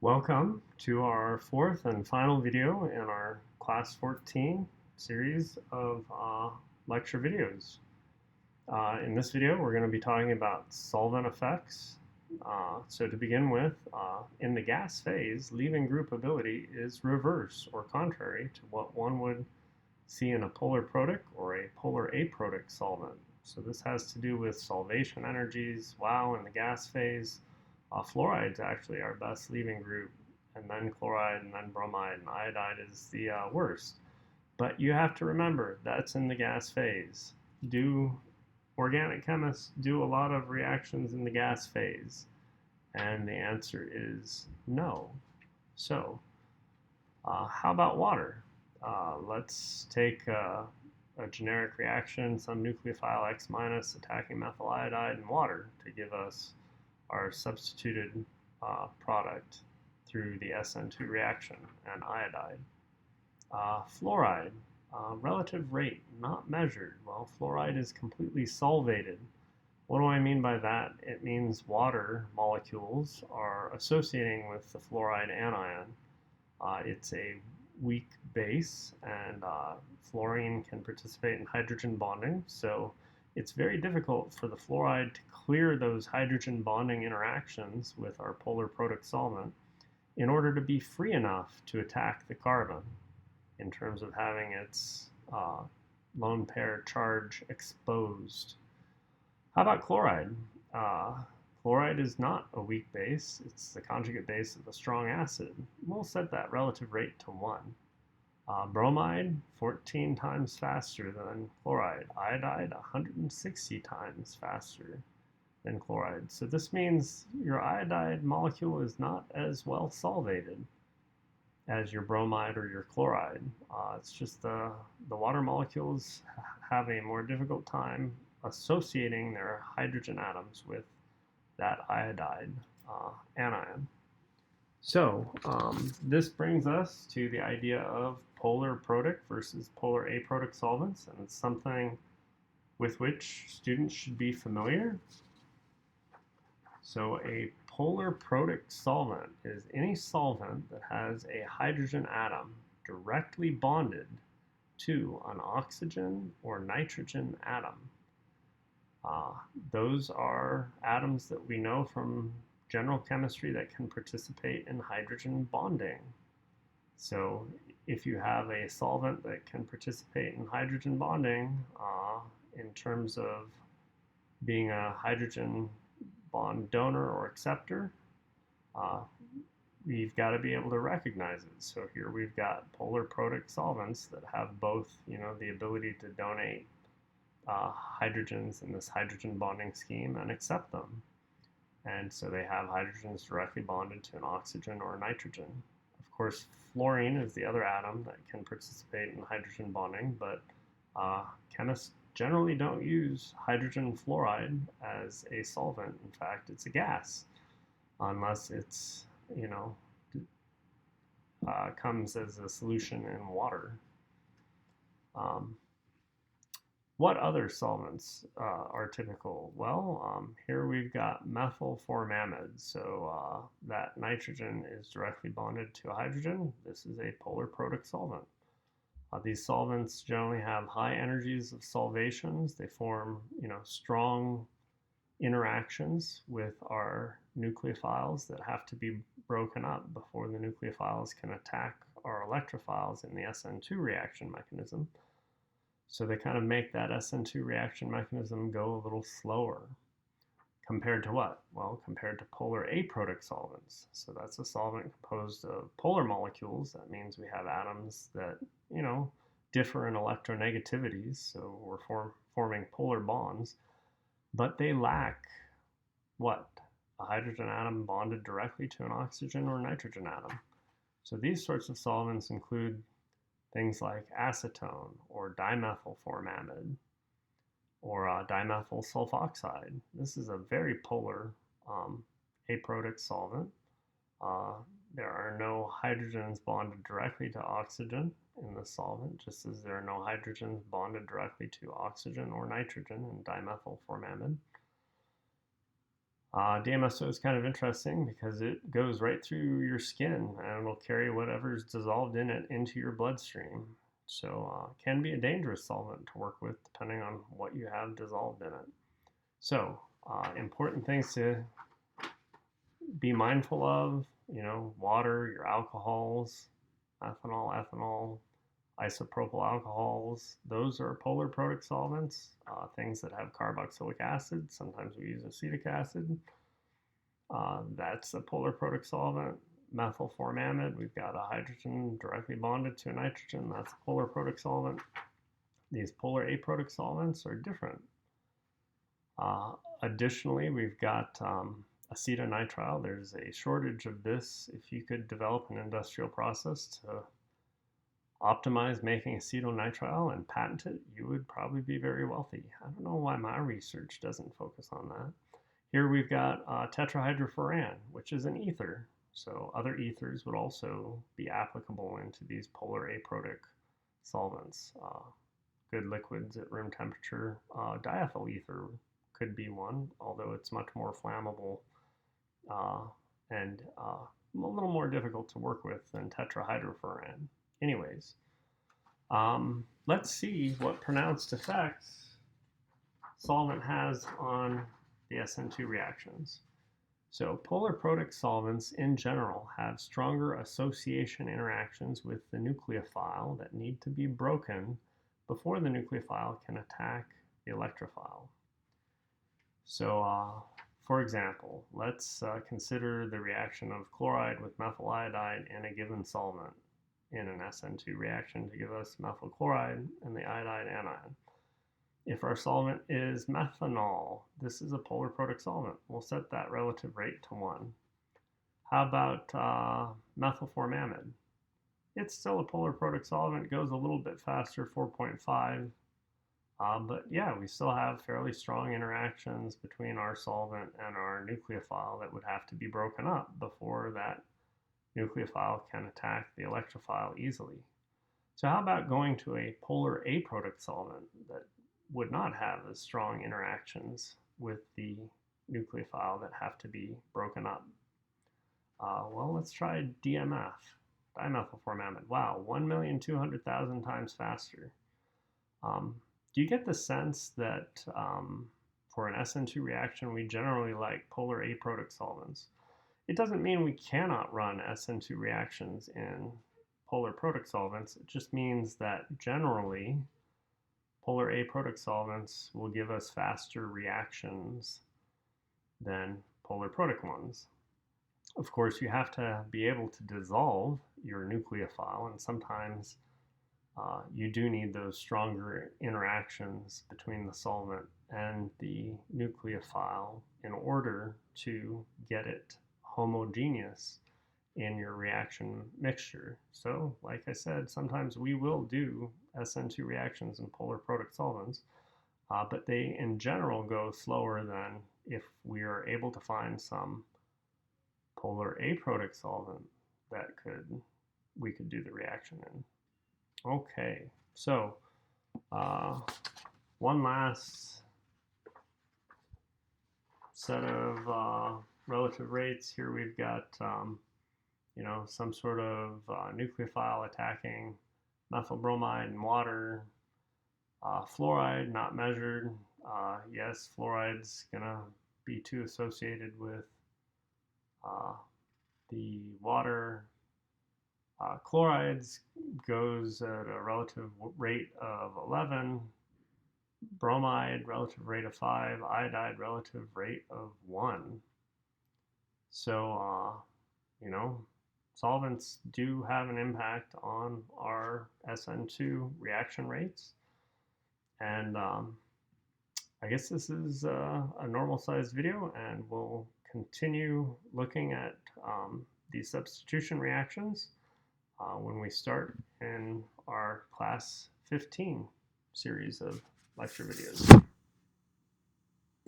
Welcome to our fourth and final video in our Class 14 series of lecture videos. In this video, we're going to be talking about solvent effects. So to begin with, in the gas phase, leaving group ability is reverse or contrary to what one would see in a polar protic or a polar aprotic solvent. So this has to do with solvation energies. Wow, in the gas phase, fluoride's actually our best leaving group, and then chloride, and then bromide, and iodide is the worst. But you have to remember that's in the gas phase. Organic chemists do a lot of reactions in the gas phase? And the answer is no. So, how about water? Let's take a generic reaction, some nucleophile X minus attacking methyl iodide and water to give us our substituted product through the SN2 reaction and iodide. Fluoride, relative rate not measured. Well, fluoride is completely solvated. What do I mean by that? It means water molecules are associating with the fluoride anion. It's a weak base, and fluorine can participate in hydrogen bonding, so it's very difficult for the fluoride to clear those hydrogen bonding interactions with our polar protic solvent in order to be free enough to attack the carbon in terms of having its lone pair charge exposed. How about chloride? Chloride is not a weak base. It's the conjugate base of a strong acid. We'll set that relative rate to 1. Bromide, 14 times faster than chloride. Iodide, 160 times faster than chloride. So this means your iodide molecule is not as well solvated as your bromide or your chloride. It's just the water molecules have a more difficult time associating their hydrogen atoms with that iodide anion. So this brings us to the idea of polar protic versus polar aprotic solvents, and it's something with which students should be familiar. So a polar protic solvent is any solvent that has a hydrogen atom directly bonded to an oxygen or nitrogen atom. Those are atoms that we know from general chemistry that can participate in hydrogen bonding. So if you have a solvent that can participate in hydrogen bonding in terms of being a hydrogen bond donor or acceptor, we've got to be able to recognize it. So here we've got polar protic solvents that have both, the ability to donate hydrogens in this hydrogen bonding scheme and accept them. And so they have hydrogens directly bonded to an oxygen or a nitrogen. Of course, fluorine is the other atom that can participate in hydrogen bonding, but chemists generally don't use hydrogen fluoride as a solvent. In fact, it's a gas, unless it's, comes as a solution in water. What other solvents are typical? Well, here we've got methyl formamide. So that nitrogen is directly bonded to a hydrogen. This is a polar protic solvent. These solvents generally have high energies of solvations. They form, strong interactions with our nucleophiles that have to be broken up before the nucleophiles can attack our electrophiles in the SN2 reaction mechanism. So they kind of make that SN2 reaction mechanism go a little slower. Compared to what? Well, compared to polar aprotic solvents. So that's a solvent composed of polar molecules. That means we have atoms that, differ in electronegativities. So we're forming polar bonds. But they lack what? A hydrogen atom bonded directly to an oxygen or nitrogen atom. So these sorts of solvents include things like acetone or dimethyl formamide or dimethyl sulfoxide. This is a very polar aprotic solvent. There are no hydrogens bonded directly to oxygen in the solvent, just as there are no hydrogens bonded directly to oxygen or nitrogen in dimethyl formamide. DMSO is kind of interesting because it goes right through your skin and it'll carry whatever's dissolved in it into your bloodstream. So it can be a dangerous solvent to work with depending on what you have dissolved in it. So important things to be mindful of, water, your alcohols, methanol, ethanol, isopropyl alcohols. Those are polar protic solvents, things that have carboxylic acid. Sometimes we use acetic acid. That's a polar protic solvent. Methylformamide, we've got a hydrogen directly bonded to a nitrogen. That's a polar protic solvent. These polar aprotic solvents are different. Additionally, we've got acetonitrile. There's a shortage of this. If you could develop an industrial process to optimize making acetonitrile and patent it, you would probably be very wealthy. I don't know why my research doesn't focus on that. Here we've got tetrahydrofuran, which is an ether. So other ethers would also be applicable into these polar aprotic solvents. Good liquids at room temperature. Diethyl ether could be one, although it's much more flammable and a little more difficult to work with than tetrahydrofuran. Anyways, let's see what pronounced effects solvent has on the SN2 reactions. So polar protic solvents in general have stronger association interactions with the nucleophile that need to be broken before the nucleophile can attack the electrophile. So for example, let's consider the reaction of chloride with methyl iodide in a given solvent in an SN2 reaction to give us methyl chloride and the iodide anion. If our solvent is methanol, this is a polar protic solvent. We'll set that relative rate to 1. How about methylformamide? It's still a polar protic solvent, goes a little bit faster, 4.5. But yeah, we still have fairly strong interactions between our solvent and our nucleophile that would have to be broken up before that nucleophile can attack the electrophile easily. So how about going to a polar aprotic solvent that would not have as strong interactions with the nucleophile that have to be broken up? Well, let's try DMF, dimethylformamide. Wow, 1,200,000 times faster. Do you get the sense that for an SN2 reaction, we generally like polar aprotic solvents? It doesn't mean we cannot run SN2 reactions in polar protic solvents. It just means that generally, polar aprotic solvents will give us faster reactions than polar protic ones. Of course, you have to be able to dissolve your nucleophile, and sometimes you do need those stronger interactions between the solvent and the nucleophile in order to get it homogeneous in your reaction mixture. So, like I said, sometimes we will do SN2 reactions in polar protic solvents, but they in general go slower than if we are able to find some polar aprotic solvent that we could do the reaction in. Okay, so one last set of relative rates. Here we've got some sort of nucleophile attacking methyl bromide and water. Fluoride not measured. Yes, fluoride's gonna be too associated with the water. Chlorides goes at a relative rate of 11, bromide relative rate of 5, iodide relative rate of 1. So, solvents do have an impact on our SN2 reaction rates. And I guess this is a normal sized video, and we'll continue looking at these substitution reactions when we start in our Class 15 series of lecture videos.